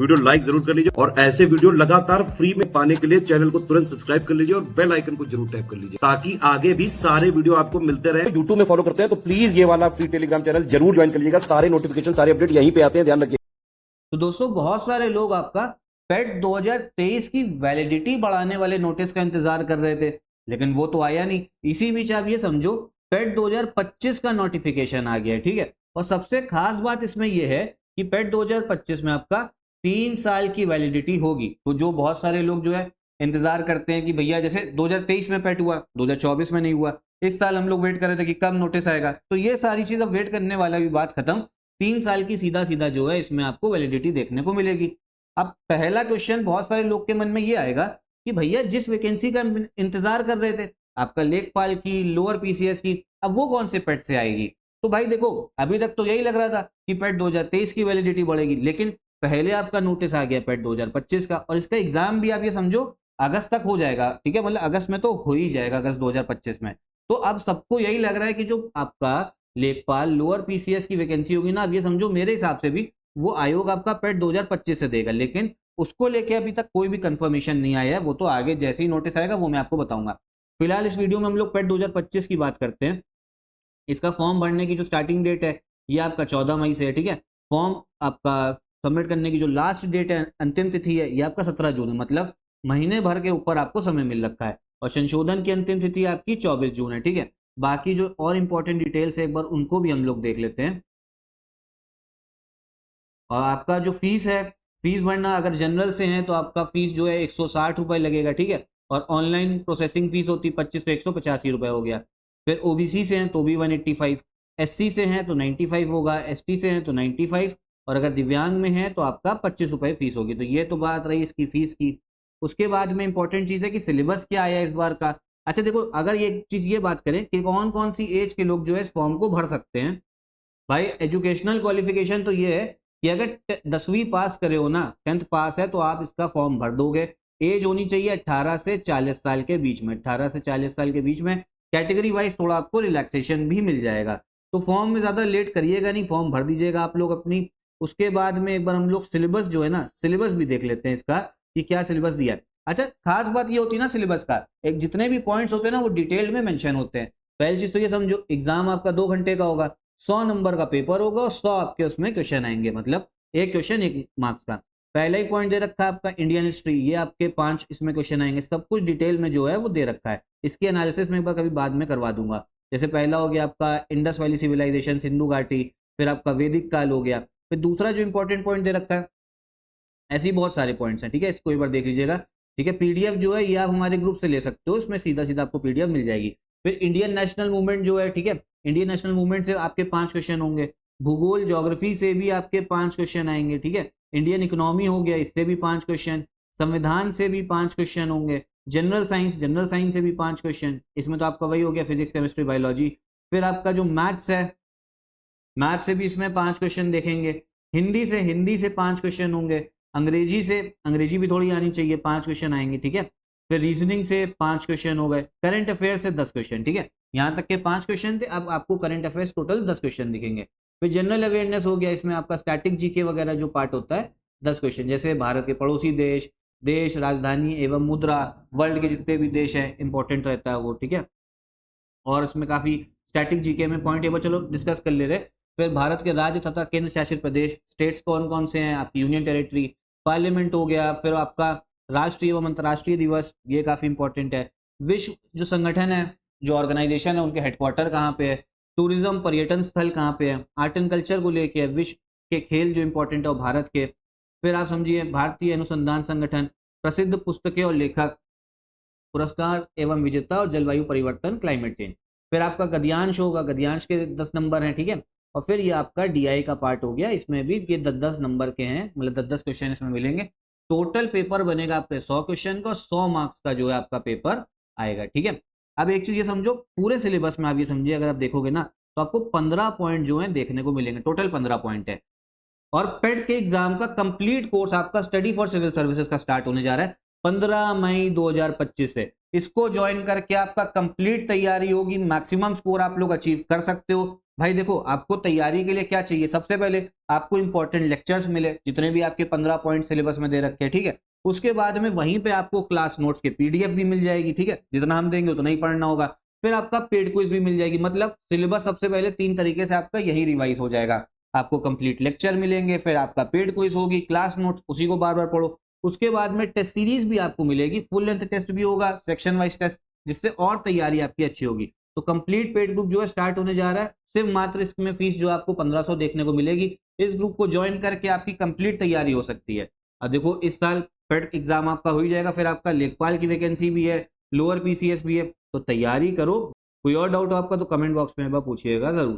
Video like जरूर कर लीजिए और ऐसे वीडियो लगातार फ्री में पाने के लिए चैनल को तुरंत सब्सक्राइब कर लीजिए और बेल आइकन को जरूर टैप कर लीजिए ताकि आगे भी सारे वीडियो आपको मिलते रहे। यूट्यूब में फॉलो करते हैं तो प्लीज ये वाला फ्री टेलीग्राम चैनल जरूर ज्वाइन कर लीजिएगा। सारे नोटिफिकेशन सारे अपडेट यहीं पे आते हैं, ध्यान रखिए। तो दोस्तों बहुत सारे लोग आपका पेट 2023 की वैलिडिटी बढ़ाने वाले नोटिस का इंतजार कर रहे थे, लेकिन वो तो आया नहीं। इसी बीच आप ये समझो पेट 2025 का नोटिफिकेशन आ गया है, ठीक है। और सबसे खास बात इसमें यह है कि पेट 2025 में आपका 3 साल की वैलिडिटी होगी। तो जो बहुत सारे लोग जो है इंतजार करते हैं कि भैया जैसे 2023 में पेट हुआ, 2024 में नहीं हुआ, इस साल हम लोग वेट कर रहे थे कि कब नोटिस आएगा, तो ये सारी चीज अब वेट करने वाला भी बात खत्म। 3 साल की सीधा सीधा जो है इसमें आपको वैलिडिटी देखने को मिलेगी। अब पहला क्वेश्चन बहुत सारे लोग के मन में ये आएगा कि भैया जिस वैकेंसी का इंतजार कर रहे थे आपका लेखपाल की, लोअर पीसीएस की, अब वो कौन से पेट से आएगी। तो भाई देखो अभी तक तो यही लग रहा था कि पेट 2023 की वैलिडिटी बढ़ेगी, लेकिन पहले आपका नोटिस आ गया पेट 2025 का, और इसका एग्जाम भी आप ये समझो अगस्त तक हो जाएगा, ठीक है। मतलब अगस्त में तो हो ही जाएगा, अगस्त 2025 में। तो अब सबको यही लग रहा है कि जो आपका लेखपाल लोअर पीसीएस की वैकेंसी होगी ना, अब ये समझो मेरे हिसाब से भी वो आयोग आपका पेट 2025 से देगा, लेकिन उसको लेके अभी तक कोई भी कंफर्मेशन नहीं आया है। वो तो आगे जैसे ही नोटिस आएगा वो मैं आपको बताऊंगा। फिलहाल इस वीडियो में हम लोग पेट 2025 की बात करते हैं। इसका फॉर्म भरने की जो स्टार्टिंग डेट है ये आपका 14 मई से है, ठीक है। फॉर्म आपका सबमिट करने की जो लास्ट डेट है, अंतिम तिथि है, ये आपका 17 जून है, मतलब महीने भर के ऊपर आपको समय मिल रखा है। और संशोधन की अंतिम तिथि आपकी 24 जून है, ठीक है। बाकी जो और इंपॉर्टेंट डिटेल्स है एक बार उनको भी हम लोग देख लेते हैं। और आपका जो फीस है, फीस भरना अगर जनरल से है तो आपका फीस जो है 160 रुपए लगेगा, ठीक है। और ऑनलाइन प्रोसेसिंग फीस होती है 25 तो 185 रुपए हो गया। फिर ओबीसी से हैं तो भी 185, एससी से हैं तो 95 होगा, एसटी से हैं तो 95, और अगर दिव्यांग में है तो आपका 25 रुपए फीस होगी। तो ये तो बात रही इसकी फीस की। उसके बाद में इंपॉर्टेंट चीज है कि सिलेबस क्या आया इस बार का। अच्छा देखो, अगर ये चीज ये बात करें कि कौन कौन सी एज के लोग जो है इस फॉर्म को भर सकते हैं, भाई एजुकेशनल क्वालिफिकेशन तो ये है कि अगर 10वीं पास करे हो ना, 10th पास है तो आप इसका फॉर्म भर दोगे। एज होनी चाहिए 18 से 40 साल के बीच में, 18 से 40 साल के बीच में। कैटेगरी वाइज थोड़ा आपको रिलैक्सेशन भी मिल जाएगा। तो फॉर्म में ज्यादा लेट करिएगा नहीं, फॉर्म भर दीजिएगा आप लोग अपनी। उसके बाद में एक बार हम लोग सिलेबस जो है ना, सिलेबस भी देख लेते हैं इसका कि क्या सिलेबस दिया है। अच्छा खास बात ये होती है ना सिलेबस का, एक जितने भी पॉइंट्स होते हैं ना वो डिटेल में मेंशन होते हैं। पहली चीज तो ये समझो एग्जाम आपका 2 घंटे का होगा, 100 नंबर का पेपर होगा और 100 आपके उसमें क्वेश्चन आएंगे, मतलब एक क्वेश्चन 1 मार्क्स का। पहला ही पॉइंट दे रखा है आपका इंडियन हिस्ट्री, ये आपके 5 इसमें क्वेश्चन आएंगे, सब कुछ डिटेल में जो है वो दे रखा है। इसकी एनालिसिस मैं एक बार कभी बाद में करवा दूंगा। जैसे पहला हो गया आपका इंडस वैली सिविलाइजेशन, सिंधु घाटी, फिर आपका वैदिक काल हो गया। फिर दूसरा जो इंपॉर्टेंट पॉइंट दे रखा है, ऐसे ही बहुत सारे पॉइंट्स हैं, ठीक है। इसको एक बार देख लीजिएगा, ठीक है। पीडीएफ जो है ये आप हमारे ग्रुप से ले सकते हो, इसमें सीधा सीधा आपको पीडीएफ मिल जाएगी। फिर इंडियन नेशनल मूवमेंट जो है, ठीक है, इंडियन नेशनल मूवमेंट से आपके 5 क्वेश्चन होंगे। भूगोल ज्योग्राफी से भी आपके 5 क्वेश्चन आएंगे, ठीक है। इंडियन इकोनॉमी हो गया, इससे भी 5 क्वेश्चन। संविधान से भी 5 क्वेश्चन होंगे। जनरल साइंस, जनरल साइंस से भी 5 क्वेश्चन, इसमें तो आपका वही हो गया फिजिक्स केमिस्ट्री बायोलॉजी। फिर आपका जो मैथ्स है, मैथ से भी इसमें 5 क्वेश्चन देखेंगे। हिंदी से 5 क्वेश्चन होंगे। अंग्रेजी से, अंग्रेजी भी थोड़ी आनी चाहिए, 5 क्वेश्चन आएंगे, ठीक है। फिर रीजनिंग से 5 क्वेश्चन हो गए। करंट अफेयर से 10 क्वेश्चन, ठीक है। यहाँ तक के 5 क्वेश्चन थे, अब आपको करंट अफेयर्स टोटल 10 क्वेश्चन दिखेंगे। फिर जनरल अवेयरनेस हो गया, इसमें आपका स्टैटिक जीके वगैरह जो पार्ट होता है 10 क्वेश्चन, जैसे भारत के पड़ोसी देश, देश राजधानी एवं मुद्रा, वर्ल्ड के जितने भी देश है इंपॉर्टेंट रहता है वो, ठीक है। और इसमें काफी स्टैटिक जीके में पॉइंट टेबल चलो डिस्कस कर ले रहे। फिर भारत के राज्य तथा केंद्र शासित प्रदेश, स्टेट्स कौन कौन से हैं, आपकी यूनियन टेरिटरी, पार्लियामेंट हो गया। फिर आपका राष्ट्रीय एवं अंतर्राष्ट्रीय दिवस, ये काफी इंपॉर्टेंट है। विश्व जो संगठन है, जो ऑर्गेनाइजेशन है, उनके हेडक्वार्टर कहाँ पे है। टूरिज्म, पर्यटन स्थल कहाँ पे है। आर्ट एंड कल्चर को लेके विश्व के खेल जो इंपॉर्टेंट है वो भारत के। फिर आप समझिए भारतीय अनुसंधान संगठन, प्रसिद्ध पुस्तकें और लेखक, पुरस्कार एवं विजेता, और जलवायु परिवर्तन, क्लाइमेट चेंज। फिर आपका गद्यांश होगा, गद्यांश के 10 नंबर हैं, ठीक है। और फिर ये आपका डीआई का पार्ट हो गया, इसमें भी ये 10-10 नंबर के हैं, मतलब 10-10 क्वेश्चन इसमें मिलेंगे। टोटल पेपर बनेगा आपके 100 क्वेश्चन का, 100 मार्क्स का जो है आपका पेपर आएगा, ठीक है। अब एक चीज ये समझो, पूरे सिलेबस में आप ये समझिए, अगर आप देखोगे ना तो आपको 15 पॉइंट जो है देखने को मिलेंगे, टोटल 15 पॉइंट है। और पेड के एग्जाम का कंप्लीट कोर्स आपका स्टडी फॉर सिविल सर्विसेज का स्टार्ट होने जा रहा है 15 मई 2025 से। इसको ज्वाइन करके आपका कंप्लीट तैयारी होगी, मैक्सिमम स्कोर आप लोग अचीव कर सकते हो। भाई देखो, आपको तैयारी के लिए क्या चाहिए, सबसे पहले आपको इंपॉर्टेंट लेक्चर्स मिले, जितने भी आपके 15 पॉइंट सिलेबस में दे रखे हैं, ठीक है। उसके बाद में वहीं पे आपको क्लास नोट्स के पीडीएफ भी मिल जाएगी, ठीक है, जितना हम देंगे उतना ही पढ़ना होगा। फिर आपका पेड क्विज भी मिल जाएगी, मतलब सिलेबस सबसे पहले 3 तरीके से आपका यही रिवाइज हो जाएगा। आपको कंप्लीट लेक्चर मिलेंगे, फिर आपका पेड क्विज होगी, क्लास नोट्स उसी को बार बार पढ़ो। उसके बाद में टेस्ट सीरीज भी आपको मिलेगी, फुल लेंथ टेस्ट भी होगा, सेक्शन वाइज टेस्ट, जिससे और तैयारी आपकी अच्छी होगी। तो कंप्लीट पेड ग्रुप जो है स्टार्ट होने जा रहा है। सिर्फ मात्र इसमें फीस जो आपको 1500 देखने को मिलेगी। इस ग्रुप को ज्वाइन करके आपकी कंप्लीट तैयारी हो सकती है। अब देखो, इस साल पेड एग्जाम आपका हो ही जाएगा, फिर आपका लेखपाल की वैकेंसी भी है, लोअर पीसीएस भी है, तो तैयारी करो। कोई और डाउट हो आपका तो कमेंट बॉक्स में पूछिएगा जरूर।